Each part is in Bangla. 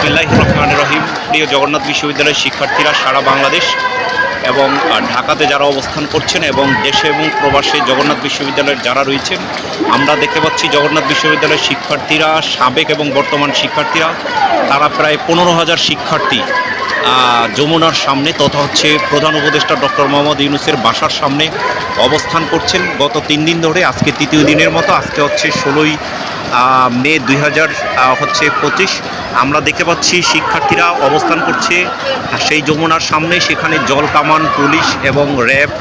বিসমিল্লাহির রহমানির রহিম। প্রিয় জগন্নাথ বিশ্ববিদ্যালয়ের শিক্ষার্থীরা সারা বাংলাদেশ এবং ঢাকাতে যারা অবস্থান করছেন এবং দেশে এবং প্রবাসে জগন্নাথ বিশ্ববিদ্যালয়ের যারা রয়েছেন, আমরা দেখতে পাচ্ছি জগন্নাথ বিশ্ববিদ্যালয়ের শিক্ষার্থীরা, সাবেক এবং বর্তমান শিক্ষার্থীরা, তারা প্রায় 15,000 শিক্ষার্থী যমুনার সামনে তথা হচ্ছে প্রধান উপদেষ্টা ডক্টর মোহাম্মদ ইউনূসের বাসার সামনে অবস্থান করছেন গত 3 দিন ধরে। আজকে তৃতীয় দিনের মতো, আজকে হচ্ছে 16ই মে 2025। আমরা দেখতে পাচ্ছি শিক্ষার্থীরা অবস্থান করছে সেই যমুনার সামনে। সেখানে জল কামান, পুলিশ এবং র্যাব,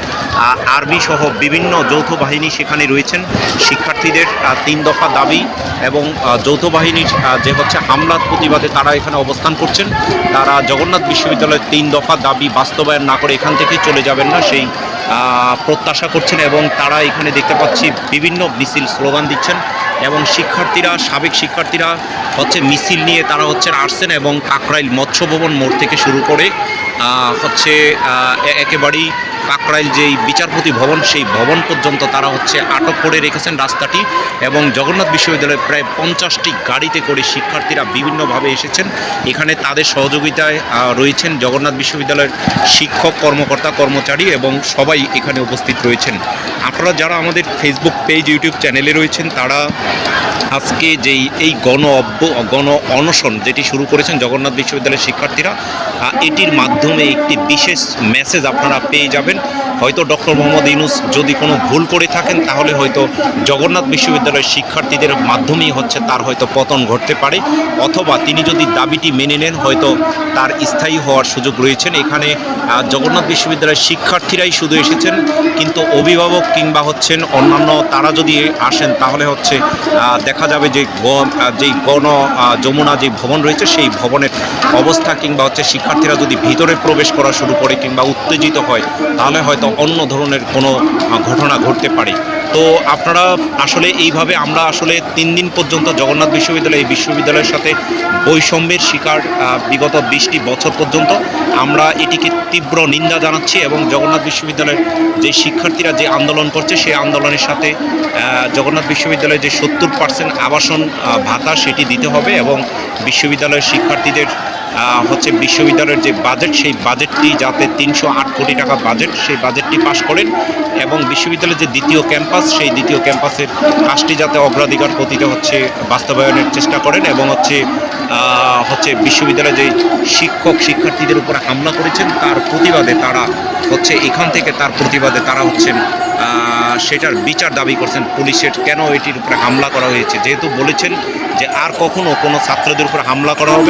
আর্মি সহ বিভিন্ন যৌথ বাহিনী সেখানে রয়েছেন। শিক্ষার্থীদের 3 দফা দাবি এবং যৌথ বাহিনীর যে হচ্ছে হামলার প্রতিবাদে তারা এখানে অবস্থান করছেন। তারা জগন্নাথ বিশ্ববিদ্যালয়ের 3 দফা দাবি বাস্তবায়ন না করে এখান থেকে চলে যাবেন না, সেই প্রত্যাশা করছেন। এবং তারা এখানে দেখতে পাচ্ছি বিভিন্ন মিছিল স্লোগান দিচ্ছেন এবং শিক্ষার্থীরা, সাবেক শিক্ষার্থীরা হচ্ছে মিছিল নিয়ে তারা আসছেন এবং কাকরাইল মৎস্য ভবন মোড় থেকে শুরু করে একেবারেই কাকরাইল যেই বিচারপতি ভবন, সেই ভবন পর্যন্ত তারা আটক করে রেখেছেন রাস্তাটি। এবং জগন্নাথ বিশ্ববিদ্যালয়ে প্রায় 50টি গাড়িতে করে শিক্ষার্থীরা বিভিন্নভাবে এসেছেন। এখানে তাদের সহযোগিতায় রয়েছেন জগন্নাথ বিশ্ববিদ্যালয়ের শিক্ষক, কর্মকর্তা, কর্মচারী এবং সবাই এখানে উপস্থিত রয়েছেন। আপনারা যারা আমাদের ফেসবুক পেজ, ইউটিউব চ্যানেলে রয়েছেন, তারা আজকে যেই এই গণ অনশন যেটি শুরু করেছেন জগন্নাথ বিশ্ববিদ্যালয়ের শিক্ষার্থীরা, এটির মাধ্যমে একটি বিশেষ মেসেজ আপনারা পেয়ে যাবেন। হয়তো ডক্টর মোহাম্মদ ইউনূস যদি কোনো ভুল করে থাকেন, তাহলে হয়তো জগন্নাথ বিশ্ববিদ্যালয়ের শিক্ষার্থীদের মাধ্যমেই তার হয়তো পতন ঘটতে পারে, অথবা তিনি যদি দাবিটি মেনে নেন, হয়তো তার স্থায়ী হওয়ার সুযোগ রয়েছেন। এখানে জগন্নাথ বিশ্ববিদ্যালয়ের শিক্ষার্থীরাই শুধু এসেছেন, কিন্তু অভিভাবক কিংবা অন্যান্য তারা যদি আসেন, তাহলে দেখা যাবে যে যেই যমুনা যে ভবন রয়েছে, সেই ভবনের অবস্থা কিংবা শিক্ষার্থীরা যদি ভিতরে প্রবেশ করা শুরু করে কিংবা উত্তেজিত হয়, তাহলে হয়তো অন্য ধরনের কোনো ঘটনা ঘটতে পারে। তো আপনারা এইভাবে আমরা 3 দিন পর্যন্ত জগন্নাথ বিশ্ববিদ্যালয়, এই বিশ্ববিদ্যালয়ের সাথে বৈষম্যের শিকার বিগত 20টি বছর পর্যন্ত আমরা এটিকে তীব্র নিন্দা জানাচ্ছি। এবং জগন্নাথ বিশ্ববিদ্যালয়ের যে শিক্ষার্থীরা যে আন্দোলন করছে, সেই আন্দোলনের সাথে জগন্নাথ বিশ্ববিদ্যালয়ে যে 70% আবাসন ভাতা সেটি দিতে হবে এবং বিশ্ববিদ্যালয়ের শিক্ষার্থীদের বিশ্ববিদ্যালয়ের যে বাজেট, সেই বাজেটটি যাতে 308 কোটি টাকা বাজেট, সেই বাজেটটি পাশ করেন এবং বিশ্ববিদ্যালয়ের যে দ্বিতীয় ক্যাম্পাস, সেই দ্বিতীয় ক্যাম্পাসের কাজটি যাতে অগ্রাধিকার গতিতে বাস্তবায়নের চেষ্টা করেন। এবং বিশ্ববিদ্যালয়ে যে শিক্ষক শিক্ষার্থীদের উপরে হামলা করেছেন, তার প্রতিবাদে তারা এখান থেকে তার প্রতিবাদে তারা সেটার বিচার দাবি করছেন। পুলিশের কেন এটির উপরে হামলা করা হয়েছে, যেহেতু বলেছেন যে আর কখনো কোনো ছাত্রদের উপরে হামলা করা হবে